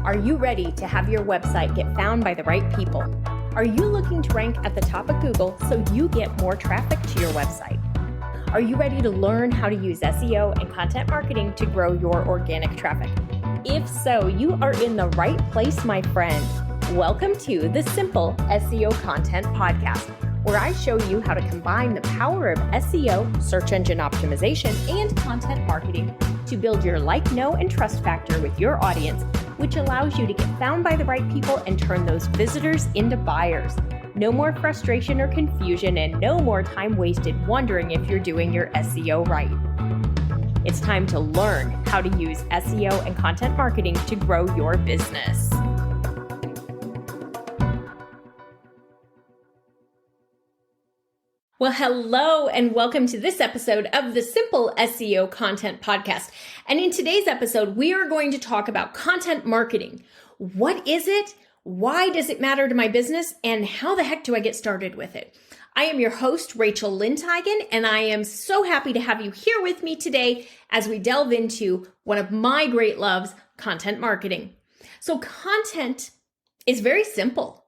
Are you ready to have your website get found by the right people? Are you looking to rank at the top of Google so you get more traffic to your website? Are you ready to learn how to use SEO and content marketing to grow your organic traffic? If so, you are in the right place, my friend. Welcome to the Simple SEO Content Podcast, where I show you how to combine the power of SEO, search engine optimization, and content marketing to build your like, know, and trust factor with your audience, which allows you to get found by the right people and turn those visitors into buyers. No more frustration or confusion, and no more time wasted wondering if you're doing your SEO right. It's time to learn how to use SEO and content marketing to grow your business. Well, hello and welcome to this episode of the Simple SEO Content Podcast. And in today's episode, we are going to talk about content marketing. What is it? Why does it matter to my business? And how the heck do I get started with it? I am your host, Rachel Lindteigen, and I am so happy to have you here with me today as we delve into one of my great loves, content marketing. So content is very simple.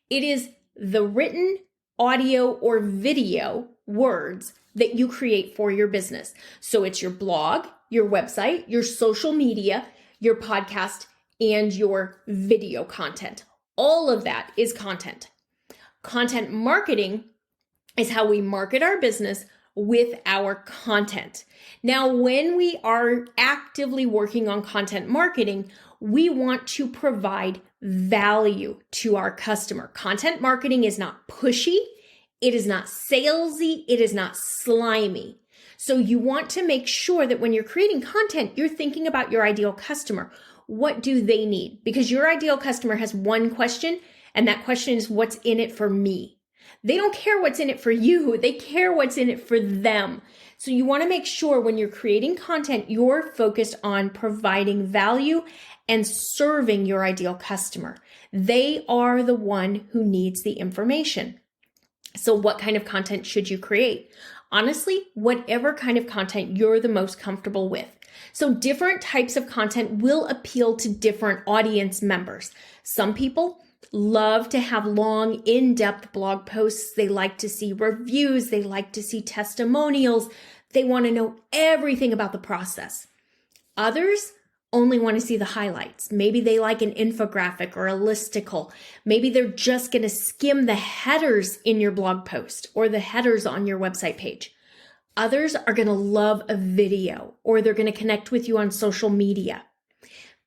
It is the written audio or video words that you create for your business. So it's your blog, your website, your social media, your podcast, and your video content. All of that is content. Content marketing is how we market our business with our content. Now, when we are actively working on content marketing, we want to provide value to our customer. Content marketing is not pushy. It is not salesy. It is not slimy. So you want to make sure that when you're creating content, you're thinking about your ideal customer. What do they need? Because your ideal customer has one question, and that question is, what's in it for me? They don't care what's in it for you. They care what's in it for them. So you want to make sure when you're creating content, you're focused on providing value and serving your ideal customer. They are the one who needs the information. So what kind of content should you create? Honestly, whatever kind of content you're the most comfortable with. So different types of content will appeal to different audience members. Some people love to have long, in-depth blog posts. They like to see reviews. They like to see testimonials. They want to know everything about the process. Others only want to see the highlights. Maybe they like an infographic or a listicle. Maybe they're just going to skim the headers in your blog post or the headers on your website page. Others are going to love a video, or they're going to connect with you on social media.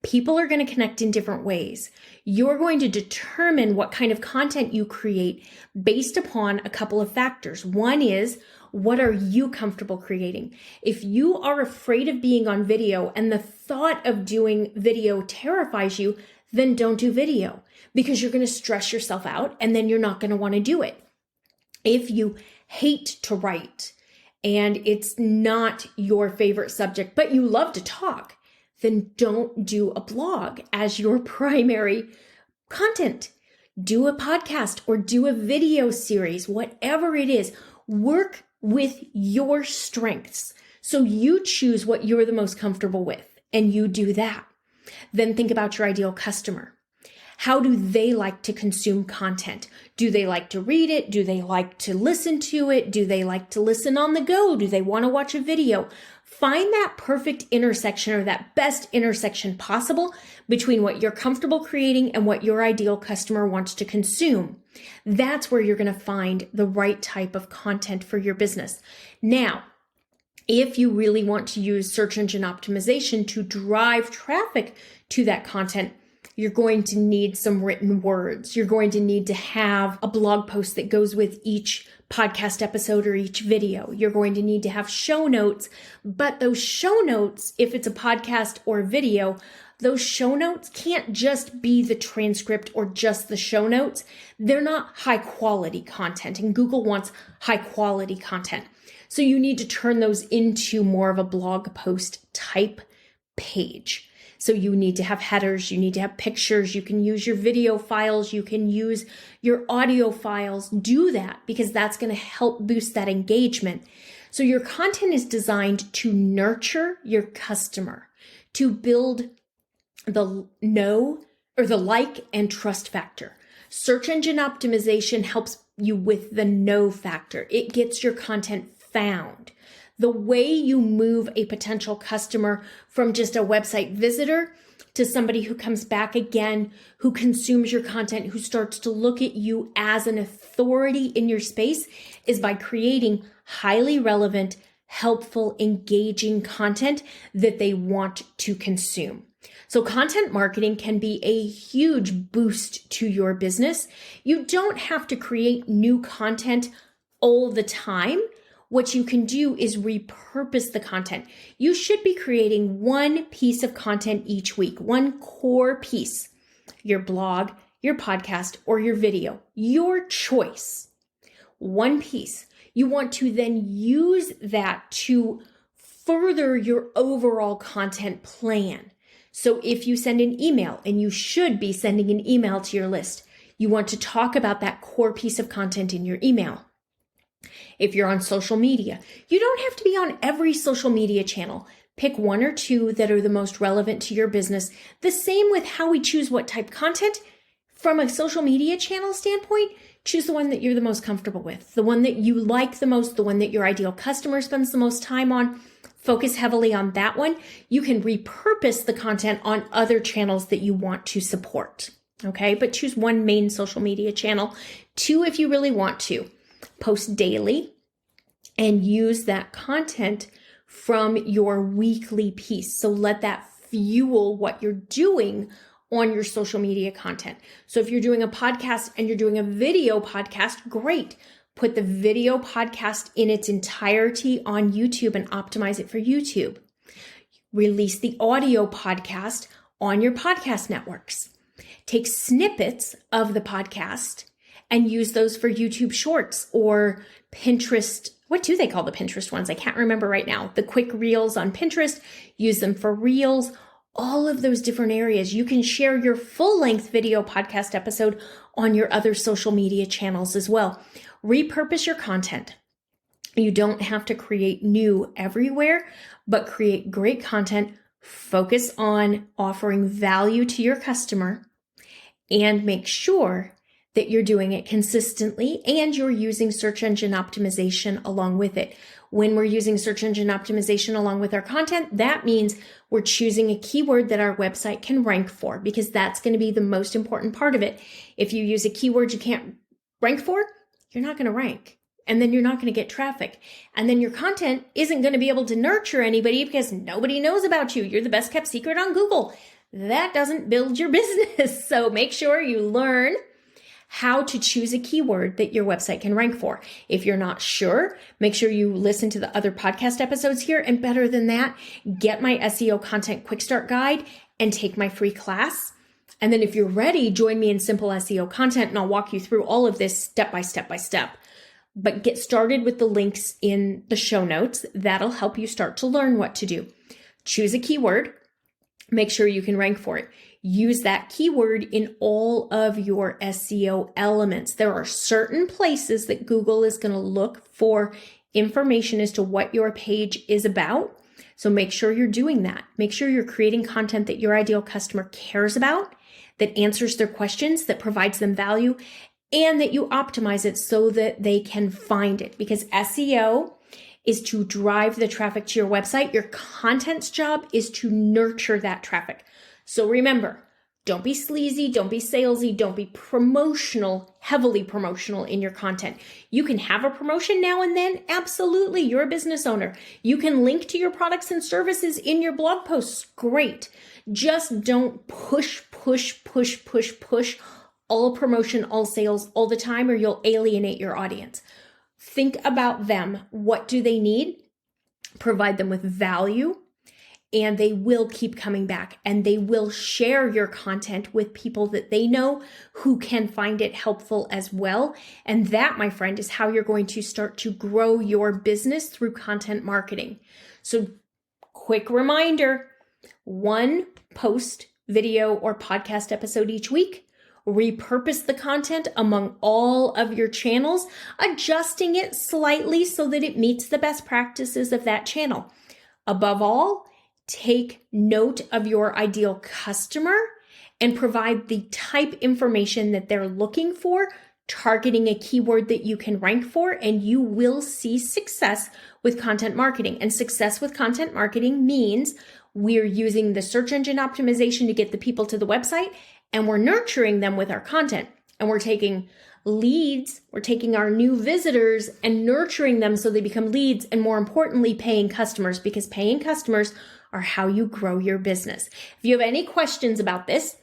People are going to connect in different ways. You're going to determine what kind of content you create based upon a couple of factors. One is, what are you comfortable creating? If you are afraid of being on video and the thought of doing video terrifies you, then don't do video, because you're going to stress yourself out and then you're not going to want to do it. If you hate to write and it's not your favorite subject, but you love to talk, then don't do a blog as your primary content. Do a podcast or do a video series, whatever it is. Work with your strengths. So you choose what you're the most comfortable with and you do that. Then think about your ideal customer. How do they like to consume content? Do they like to read it? Do they like to listen to it? Do they like to listen on the go? Do they want to watch a video? Find that perfect intersection, or that best intersection possible between what you're comfortable creating and what your ideal customer wants to consume. That's where you're going to find the right type of content for your business. Now, if you really want to use search engine optimization to drive traffic to that content, you're going to need some written words. You're going to need to have a blog post that goes with each podcast episode or each video. You're going to need to have show notes, but those show notes, if it's a podcast or a video, those show notes can't just be the transcript or just the show notes. They're not high quality content, and Google wants high quality content. So you need to turn those into more of a blog post type page. So you need to have headers, you need to have pictures, you can use your video files, you can use your audio files. Do that, because that's going to help boost that engagement. So your content is designed to nurture your customer, to build the know, or the like and trust factor. Search engine optimization helps you with the know factor. It gets your content found. The way you move a potential customer from just a website visitor to somebody who comes back again, who consumes your content, who starts to look at you as an authority in your space, is by creating highly relevant, helpful, engaging content that they want to consume. So content marketing can be a huge boost to your business. You don't have to create new content all the time. What you can do is repurpose the content. You should be creating one piece of content each week, one core piece, your blog, your podcast, or your video, your choice. One piece. You want to then use that to further your overall content plan. So if you send an email, and you should be sending an email to your list, you want to talk about that core piece of content in your email. If you're on social media, you don't have to be on every social media channel. Pick one or two that are the most relevant to your business. The same with how we choose what type of content. From a social media channel standpoint, choose the one that you're the most comfortable with, the one that you like the most, the one that your ideal customer spends the most time on. Focus heavily on that one. You can repurpose the content on other channels that you want to support. Okay, but choose one main social media channel, two if you really want to. Post daily and use that content from your weekly piece. So let that fuel what you're doing on your social media content. So if you're doing a podcast and you're doing a video podcast, great. Put the video podcast in its entirety on YouTube and optimize it for YouTube. Release the audio podcast on your podcast networks. Take snippets of the podcast and use those for YouTube Shorts or Pinterest. What do they call the Pinterest ones? I can't remember right now. The quick reels on Pinterest, use them for reels, all of those different areas. You can share your full-length video podcast episode on your other social media channels as well. Repurpose your content. You don't have to create new everywhere, but create great content. Focus on offering value to your customer and make sure that you're doing it consistently and you're using search engine optimization along with it. When we're using search engine optimization along with our content, that means we're choosing a keyword that our website can rank for, because that's going to be the most important part of it. If you use a keyword you can't rank for, you're not going to rank. And then you're not going to get traffic. And then your content isn't going to be able to nurture anybody because nobody knows about you. You're the best kept secret on Google. That doesn't build your business. So make sure you learn how to choose a keyword that your website can rank for. If you're not sure, make sure you listen to the other podcast episodes here. And better than that, get my SEO content quick start guide and take my free class. And then if you're ready, join me in Simple SEO Content and I'll walk you through all of this step by step by step. But get started with the links in the show notes. That'll help you start to learn what to do. Choose a keyword. Make sure you can rank for it. Use that keyword in all of your SEO elements. There are certain places that Google is going to look for information as to what your page is about. So make sure you're doing that. Make sure you're creating content that your ideal customer cares about, that answers their questions, that provides them value, and that you optimize it so that they can find it. Because SEO is to drive the traffic to your website. Your content's job is to nurture that traffic. So remember, don't be sleazy, don't be salesy, don't be promotional, heavily promotional in your content. You can have a promotion now and then. Absolutely. You're a business owner. You can link to your products and services in your blog posts. Great. Just don't push all promotion, all sales all the time, or you'll alienate your audience. Think about them. What do they need? Provide them with value, and they will keep coming back, and they will share your content with people that they know who can find it helpful as well. And that, my friend, is how you're going to start to grow your business through content marketing. So quick reminder, one post, video, or podcast episode each week. Repurpose the content among all of your channels, adjusting it slightly so that it meets the best practices of that channel. Above all, take note of your ideal customer and provide the type information that they're looking for, targeting a keyword that you can rank for, and you will see success with content marketing. And success with content marketing means we're using the search engine optimization to get the people to the website, and we're nurturing them with our content. And we're taking leads, we're taking our new visitors and nurturing them so they become leads, and more importantly, paying customers, because paying customers are how you grow your business. If you have any questions about this,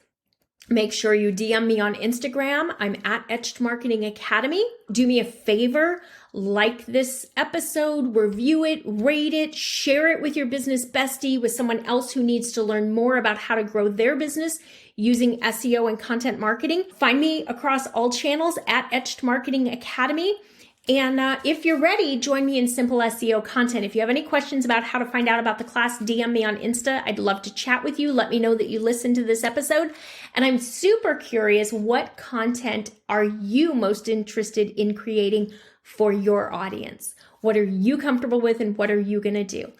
make sure you DM me on Instagram. I'm at Etched Marketing Academy. Do me a favor, like this episode, review it, rate it, share it with your business bestie, with someone else who needs to learn more about how to grow their business using SEO and content marketing. Find me across all channels at Etched Marketing Academy. And if you're ready, join me in Simple SEO Content. If you have any questions about how to find out about the class, DM me on Insta. I'd love to chat with you. Let me know that you listened to this episode. And I'm super curious, what content are you most interested in creating for your audience? What are you comfortable with, and what are you going to do?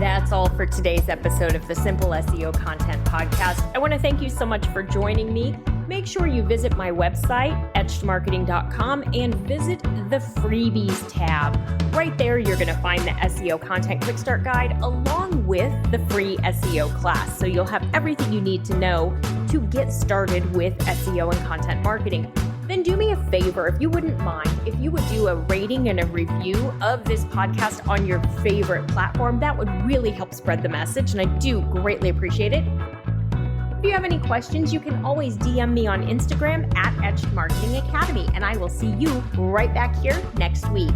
That's all for today's episode of the Simple SEO Content Podcast. I want to thank you so much for joining me. Make sure you visit my website, etchedmarketing.com, and visit the freebies tab. Right there, you're going to find the SEO Content Quick Start Guide along with the free SEO class. So you'll have everything you need to know to get started with SEO and content marketing. Then do me a favor, if you wouldn't mind, if you would do a rating and a review of this podcast on your favorite platform. That would really help spread the message, and I do greatly appreciate it. If you have any questions, you can always DM me on Instagram at Etched Marketing Academy, and I will see you right back here next week.